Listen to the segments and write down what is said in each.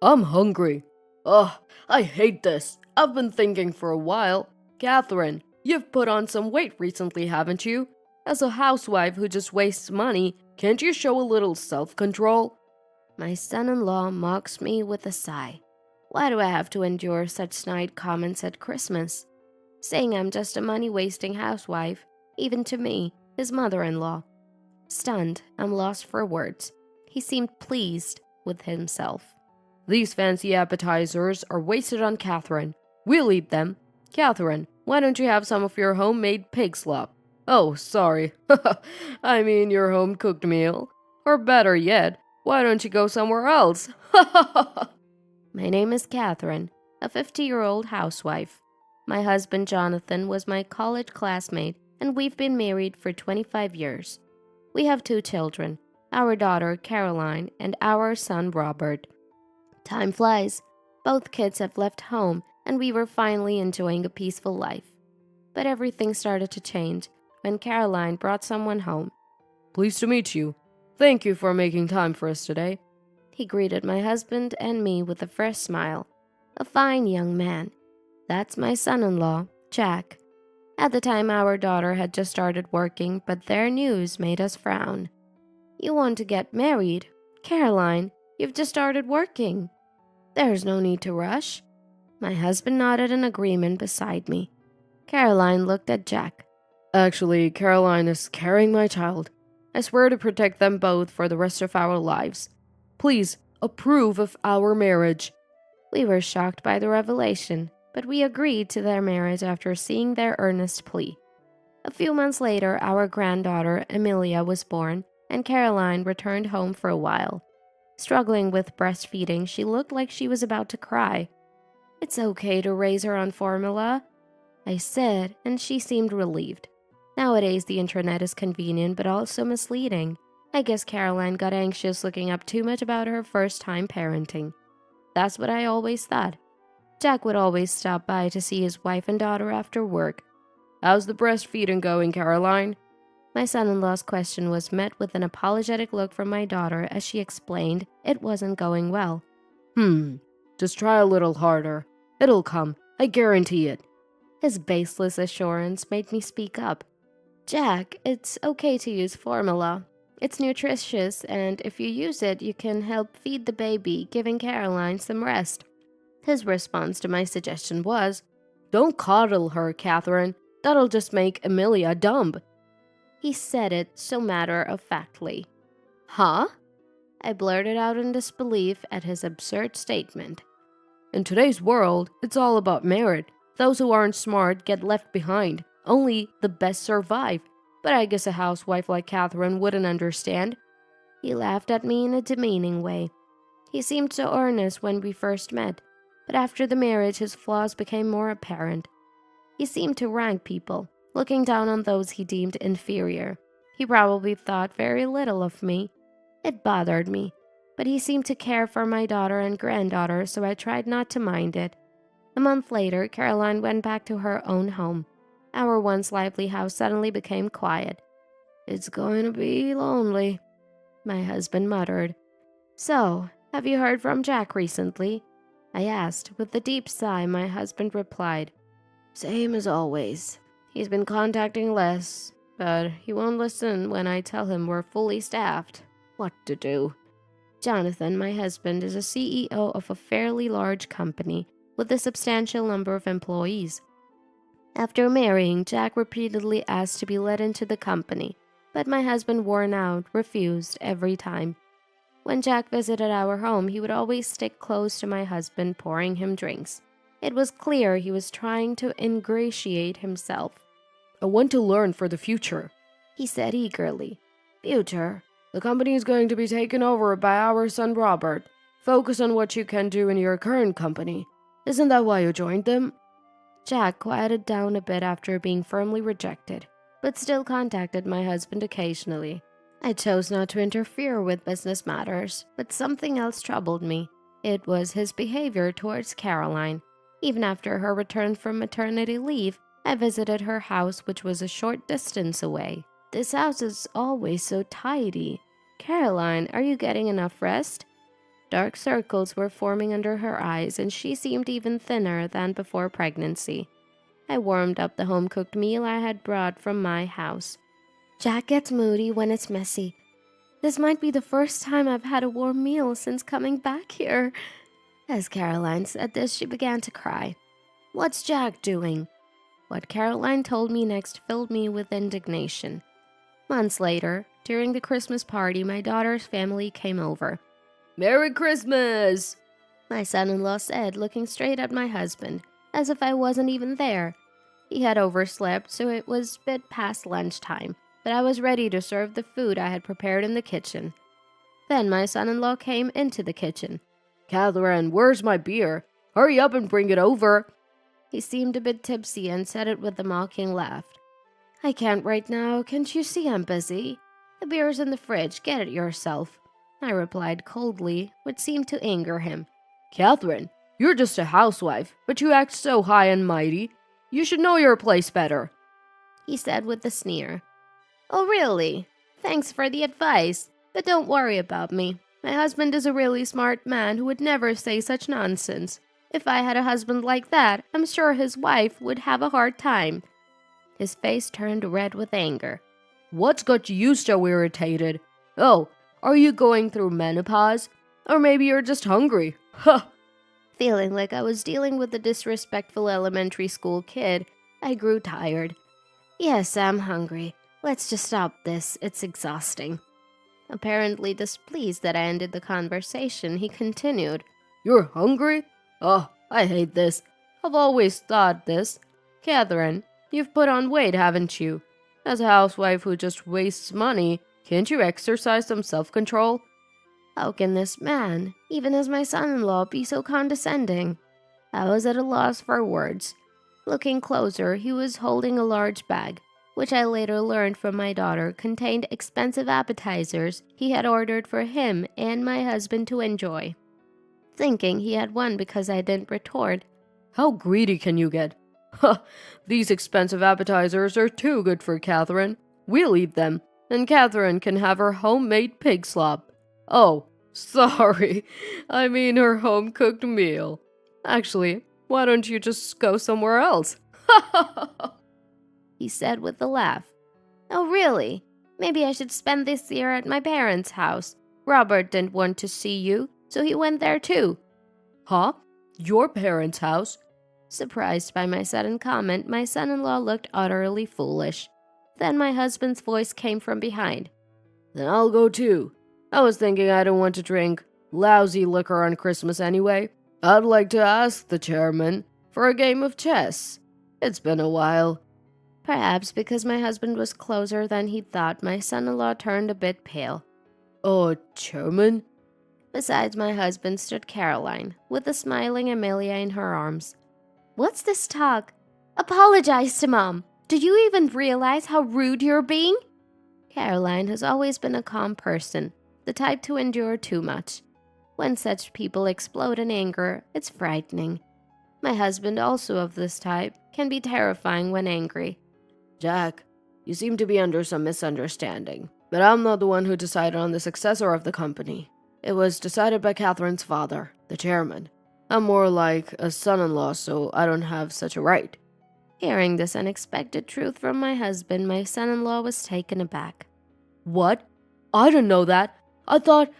I'm hungry. Ugh, I hate this. I've been thinking for a while. Catherine, you've put on some weight recently, haven't you? As a housewife who just wastes money, can't you show a little self-control? My son-in-law mocks me with a sigh. Why do I have to endure such snide comments at Christmas? Saying I'm just a money-wasting housewife, even to me, his mother-in-law. Stunned, I'm lost for words. He seemed pleased with himself. These fancy appetizers are wasted on Catherine. We'll eat them. Catherine, why don't you have some of your homemade pig slop? Oh, sorry. I mean your home-cooked meal. Or better yet, why don't you go somewhere else? My name is Catherine, a 50-year-old housewife. My husband Jonathan was my college classmate, and we've been married for 25 years. We have 2 children, our daughter Caroline and our son Robert. Time flies. Both kids have left home, and we were finally enjoying a peaceful life. But everything started to change when Caroline brought someone home. Pleased to meet you. Thank you for making time for us today. He greeted my husband and me with a fresh smile. A fine young man. That's my son-in-law, Jack. At the time, our daughter had just started working, but their news made us frown. You want to get married? Caroline, you've just started working. There's no need to rush. My husband nodded in agreement beside me. Caroline looked at Jack. Actually, Caroline is carrying my child. I swear to protect them both for the rest of our lives. Please, approve of our marriage. We were shocked by the revelation, but we agreed to their marriage after seeing their earnest plea. A few months later, our granddaughter, Amelia, was born, and Caroline returned home for a while. Struggling with breastfeeding, she looked like she was about to cry. It's okay to raise her on formula, I said, and she seemed relieved. Nowadays, the internet is convenient but also misleading. I guess Caroline got anxious looking up too much about her first time parenting. That's what I always thought. Jack would always stop by to see his wife and daughter after work. How's the breastfeeding going, Caroline? My son-in-law's question was met with an apologetic look from my daughter as she explained it wasn't going well. Just try a little harder. It'll come, I guarantee it. His baseless assurance made me speak up. Jack, it's okay to use formula. It's nutritious, and if you use it, you can help feed the baby, giving Caroline some rest. His response to my suggestion was, Don't coddle her, Catherine. That'll just make Amelia dumb. He said it so matter-of-factly. Huh? I blurted out in disbelief at his absurd statement. In today's world, it's all about merit. Those who aren't smart get left behind. Only the best survive. But I guess a housewife like Catherine wouldn't understand. He laughed at me in a demeaning way. He seemed so earnest when we first met, but after the marriage his flaws became more apparent. He seemed to rank people, looking down on those he deemed inferior. He probably thought very little of me. It bothered me, but he seemed to care for my daughter and granddaughter, so I tried not to mind it. A month later, Caroline went back to her own home. Our once lively house suddenly became quiet. It's going to be lonely, my husband muttered. So, have you heard from Jack recently? I asked. With a deep sigh, my husband replied, Same as always. He's been contacting less, but he won't listen when I tell him we're fully staffed. What to do? Jonathan, my husband, is a CEO of a fairly large company with a substantial number of employees. After marrying, Jack repeatedly asked to be let into the company, but my husband, worn out, refused every time. When Jack visited our home, he would always stick close to my husband, pouring him drinks. It was clear he was trying to ingratiate himself. I want to learn for the future, he said eagerly. Future? The company is going to be taken over by our son Robert. Focus on what you can do in your current company. Isn't that why you joined them? Jack quieted down a bit after being firmly rejected, but still contacted my husband occasionally. I chose not to interfere with business matters, but something else troubled me. It was his behavior towards Caroline. Even after her return from maternity leave, I visited her house, which was a short distance away. This house is always so tidy. Caroline, are you getting enough rest? Dark circles were forming under her eyes, and she seemed even thinner than before pregnancy. I warmed up the home-cooked meal I had brought from my house. Jack gets moody when it's messy. This might be the first time I've had a warm meal since coming back here. As Caroline said this, she began to cry. What's Jack doing? What Caroline told me next filled me with indignation. Months later, during the Christmas party, my daughter's family came over. Merry Christmas! My son-in-law said, looking straight at my husband, as if I wasn't even there. He had overslept, so it was a bit past lunchtime, but I was ready to serve the food I had prepared in the kitchen. Then my son-in-law came into the kitchen. Catherine, where's my beer? Hurry up and bring it over. He seemed a bit tipsy and said it with a mocking laugh. I can't right now. Can't you see I'm busy? The beer's in the fridge. Get it yourself. I replied coldly, which seemed to anger him. Catherine, you're just a housewife, but you act so high and mighty. You should know your place better, he said with a sneer. Oh, really? Thanks for the advice, but don't worry about me. My husband is a really smart man who would never say such nonsense. If I had a husband like that, I'm sure his wife would have a hard time. His face turned red with anger. What's got you so irritated? Oh, are you going through menopause? Or maybe you're just hungry. Huh! Feeling like I was dealing with a disrespectful elementary school kid, I grew tired. Yes, I'm hungry. Let's just stop this. It's exhausting. Apparently displeased that I ended the conversation, he continued. You're hungry? Oh, I hate this. I've always thought this. Catherine, you've put on weight, haven't you? As a housewife who just wastes money, can't you exercise some self-control? How can this man, even as my son-in-law, be so condescending? I was at a loss for words. Looking closer, he was holding a large bag, which I later learned from my daughter contained expensive appetizers he had ordered for him and my husband to enjoy. Thinking he had won because I didn't retort, How greedy can you get? Huh, these expensive appetizers are too good for Catherine. We'll eat them, and Catherine can have her homemade pig slop. Oh, sorry. I mean her home-cooked meal. Actually, why don't you just go somewhere else? he said with a laugh. Oh, really? Maybe I should spend this year at my parents' house. Robert didn't want to see you, so he went there too. Huh? Your parents' house? Surprised by my sudden comment, my son-in-law looked utterly foolish. Then my husband's voice came from behind. Then I'll go too. I was thinking I don't want to drink lousy liquor on Christmas anyway. I'd like to ask the chairman for a game of chess. It's been a while. Perhaps because my husband was closer than he thought, my son-in-law turned a bit pale. Oh, chairman? Besides my husband stood Caroline, with the smiling Amelia in her arms. What's this talk? Apologize to Mom. Do you even realize how rude you're being? Caroline has always been a calm person, the type to endure too much. When such people explode in anger, it's frightening. My husband, also of this type, can be terrifying when angry. Jack, you seem to be under some misunderstanding, but I'm not the one who decided on the successor of the company. It was decided by Catherine's father, the chairman. I'm more like a son-in-law, so I don't have such a right. Hearing this unexpected truth from my husband, my son-in-law was taken aback. What? I didn't know that. I thought...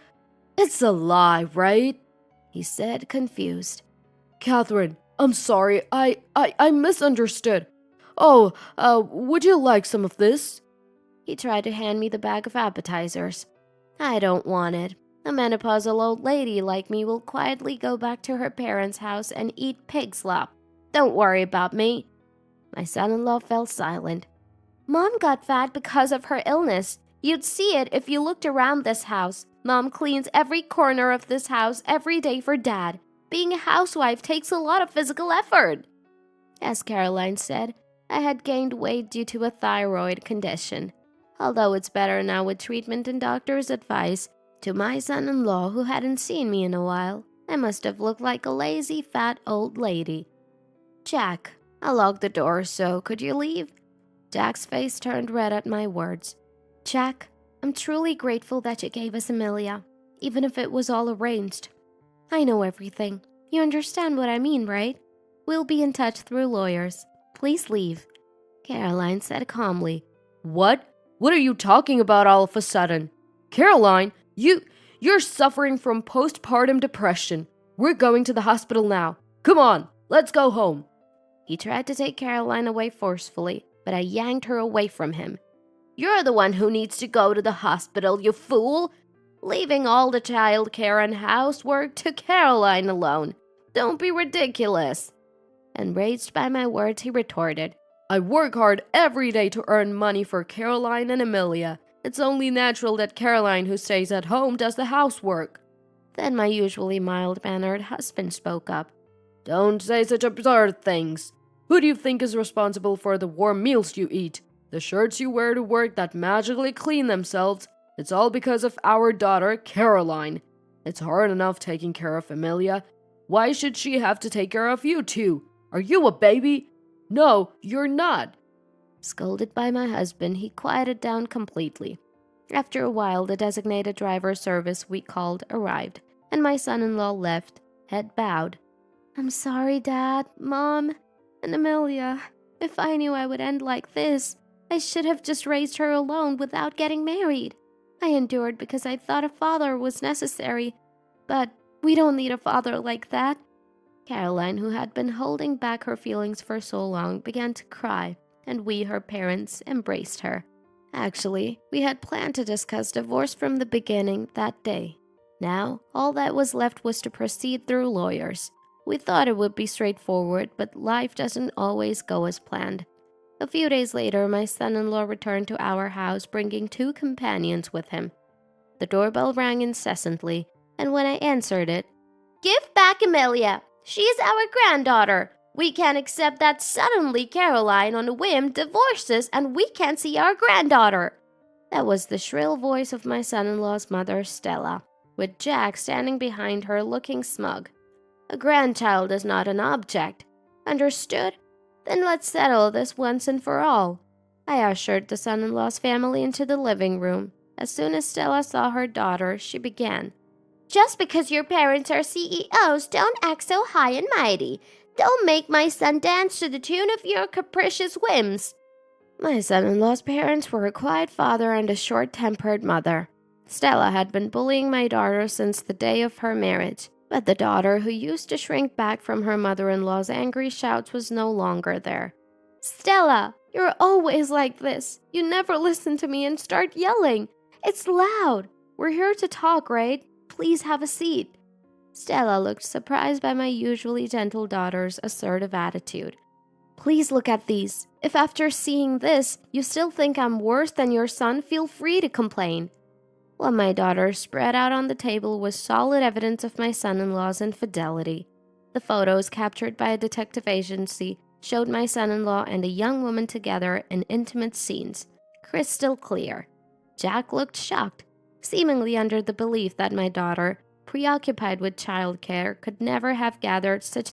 It's a lie, right? He said, confused. Catherine, I'm sorry. I misunderstood. Oh, would you like some of this? He tried to hand me the bag of appetizers. I don't want it. A menopausal old lady like me will quietly go back to her parents' house and eat pig slop. Don't worry about me. My son-in-law fell silent. Mom got fat because of her illness. You'd see it if you looked around this house. Mom cleans every corner of this house every day for Dad. Being a housewife takes a lot of physical effort. As Caroline said, I had gained weight due to a thyroid condition. Although it's better now with treatment and doctor's advice, to my son-in-law who hadn't seen me in a while, I must have looked like a lazy, fat old lady. Jack, I'll lock the door, so could you leave? Jack's face turned red at my words. Jack, I'm truly grateful that you gave us Amelia, even if it was all arranged. I know everything. You understand what I mean, right? We'll be in touch through lawyers. Please leave," Caroline said calmly. What? What are you talking about all of a sudden? Caroline, you're suffering from postpartum depression. We're going to the hospital now. Come on, let's go home. He tried to take Caroline away forcefully, but I yanked her away from him. "You're the one who needs to go to the hospital, you fool! Leaving all the child care and housework to Caroline alone. Don't be ridiculous." Enraged by my words, he retorted, I work hard every day to earn money for Caroline and Amelia. It's only natural that Caroline, who stays at home, does the housework. Then my usually mild-mannered husband spoke up. Don't say such absurd things. Who do you think is responsible for the warm meals you eat? The shirts you wear to work that magically clean themselves? It's all because of our daughter, Caroline. It's hard enough taking care of Amelia. Why should she have to take care of you too? Are you a baby? No, you're not. Scolded by my husband, he quieted down completely. After a while, the designated driver service we called arrived, and my son-in-law left, head bowed. "I'm sorry, Dad, Mom, and Amelia. If I knew I would end like this, I should have just raised her alone without getting married. I endured because I thought a father was necessary, but we don't need a father like that." Caroline, who had been holding back her feelings for so long, began to cry, and we, her parents, embraced her. Actually, we had planned to discuss divorce from the beginning that day. Now, all that was left was to proceed through lawyers. We thought it would be straightforward, but life doesn't always go as planned. A few days later, my son-in-law returned to our house bringing 2 companions with him. The doorbell rang incessantly, and when I answered it, "Give back Amelia! She's our granddaughter! We can't accept that suddenly Caroline on a whim divorces and we can't see our granddaughter." That was the shrill voice of my son-in-law's mother, Stella, with Jack standing behind her looking smug. A grandchild is not an object. Understood? Then let's settle this once and for all. I ushered the son-in-law's family into the living room. As soon as Stella saw her daughter, she began. "Just because your parents are CEOs, don't act so high and mighty. Don't make my son dance to the tune of your capricious whims." My son-in-law's parents were a quiet father and a short-tempered mother. Stella had been bullying my daughter since the day of her marriage, but the daughter who used to shrink back from her mother-in-law's angry shouts was no longer there. "Stella, you're always like this. You never listen to me and start yelling. It's loud. We're here to talk, right? Please have a seat." Stella looked surprised by my usually gentle daughter's assertive attitude. "Please look at these. If after seeing this, you still think I'm worse than your son, feel free to complain." What my daughter spread out on the table was solid evidence of my son-in-law's infidelity. The photos captured by a detective agency showed my son-in-law and a young woman together in intimate scenes, crystal clear. Jack looked shocked, seemingly under the belief that my daughter, preoccupied with childcare, could never have gathered such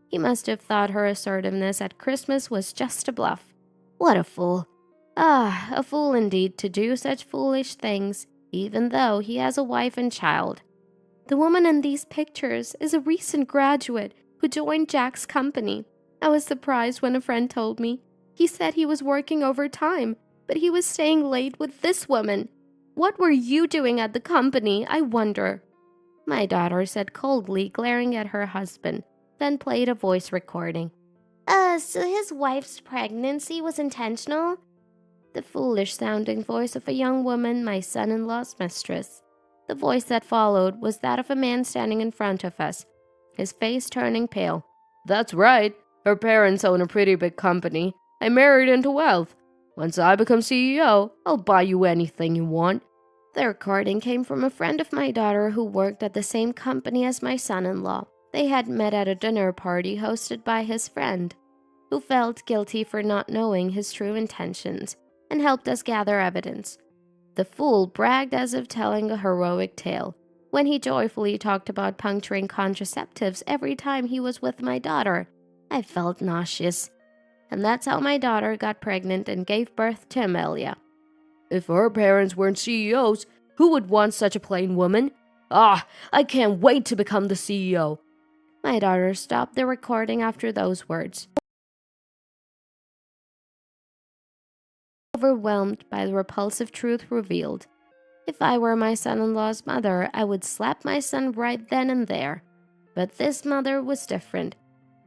He must have thought her assertiveness at Christmas was just a bluff. What a fool. Ah, a fool indeed to do such foolish things, even though he has a wife and child. The woman in these pictures is a recent graduate who joined Jack's company. I was surprised when a friend told me. He said he was working overtime, but he was staying late with this woman. What were you doing at the company, I wonder? My daughter said coldly, glaring at her husband, then played a voice recording. So his wife's pregnancy was intentional?" The foolish-sounding voice of a young woman, my son-in-law's mistress. The voice that followed was that of a man standing in front of us, his face turning pale. That's right. Her parents own a pretty big company. I married into wealth. Once I become CEO, I'll buy you anything you want. The recording came from a friend of my daughter who worked at the same company as my son-in-law. They had met at a dinner party hosted by his friend, who felt guilty for not knowing his true intentions, and helped us gather evidence. The fool bragged as if telling a heroic tale. when he joyfully talked about puncturing contraceptives every time he was with my daughter. I felt nauseous. And that's how my daughter got pregnant and gave birth to Amelia. If her parents weren't CEOs, who would want such a plain woman? Ah, I can't wait to become the CEO. My daughter stopped the recording after those words, overwhelmed by the repulsive truth revealed. If I were my son-in-law's mother, I would slap my son right then and there. But this mother was different.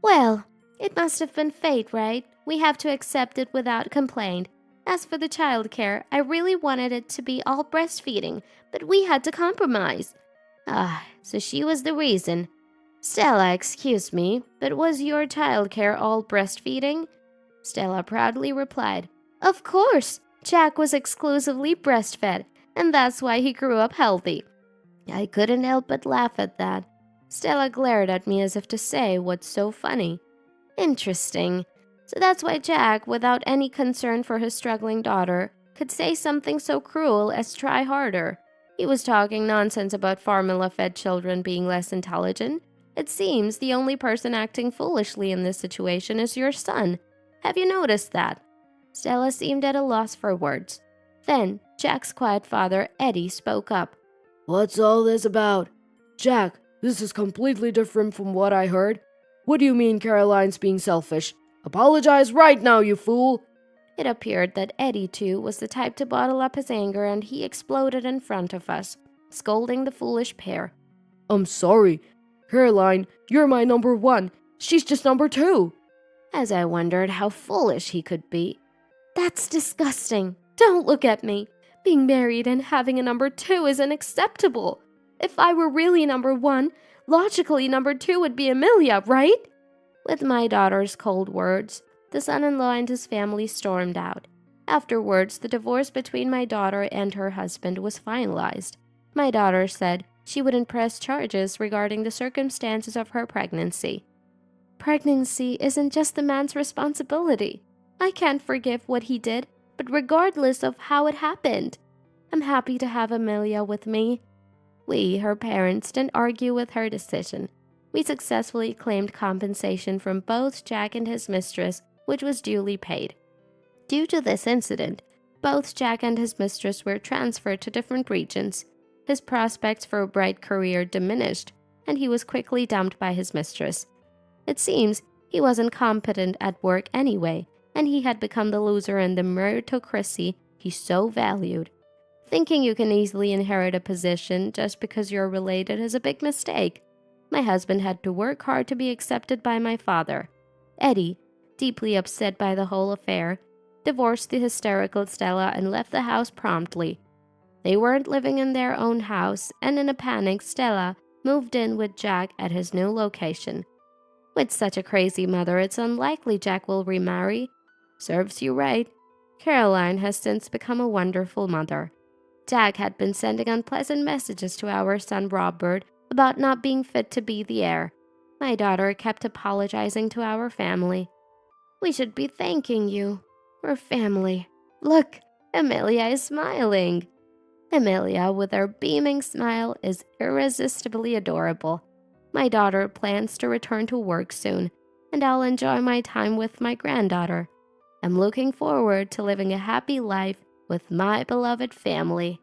Well, it must have been fate, right? We have to accept it without complaint. As for the childcare, I really wanted it to be all breastfeeding, but we had to compromise. So she was the reason. Stella, excuse me, but was your childcare all breastfeeding? Stella proudly replied, Of course! Jack was exclusively breastfed, and that's why he grew up healthy. I couldn't help but laugh at that. Stella glared at me as if to say, what's so funny? Interesting. So that's why Jack, without any concern for his struggling daughter, could say something so cruel as try harder. He was talking nonsense about formula-fed children being less intelligent. It seems the only person acting foolishly in this situation is your son. Have you noticed that? Stella seemed at a loss for words. Then, Jack's quiet father, Eddie, spoke up. What's all this about? Jack, this is completely different from what I heard. What do you mean Caroline's being selfish? Apologize right now, you fool! It appeared that Eddie, too, was the type to bottle up his anger, and he exploded in front of us, scolding the foolish pair. I'm sorry. Caroline, you're my number one. She's just number two. As I wondered how foolish he could be. That's disgusting. Don't look at me. Being married and having a number two is unacceptable. If I were really number one, logically number two would be Amelia, right? With my daughter's cold words, the son-in-law and his family stormed out. Afterwards, the divorce between my daughter and her husband was finalized. My daughter said she wouldn't press charges regarding the circumstances of her pregnancy. Pregnancy isn't just the man's responsibility. I can't forgive what he did, but regardless of how it happened, I'm happy to have Amelia with me. We, her parents, didn't argue with her decision. We successfully claimed compensation from both Jack and his mistress, which was duly paid. Due to this incident, both Jack and his mistress were transferred to different regions. His prospects for a bright career diminished, and he was quickly dumped by his mistress. It seems he wasn't competent at work anyway, and he had become the loser in the meritocracy he so valued. Thinking you can easily inherit a position just because you're related is a big mistake. My husband had to work hard to be accepted by my father. Eddie, deeply upset by the whole affair, divorced the hysterical Stella and left the house promptly. They weren't living in their own house, and in a panic, Stella moved in with Jack at his new location. With such a crazy mother, it's unlikely Jack will remarry. Serves you right. Caroline has since become a wonderful mother. Jack had been sending unpleasant messages to our son Robert about not being fit to be the heir. My daughter kept apologizing to our family. We should be thanking you. We're family. Look, Amelia is smiling. Amelia, with her beaming smile, is irresistibly adorable. My daughter plans to return to work soon, and I'll enjoy my time with my granddaughter. I'm looking forward to living a happy life with my beloved family.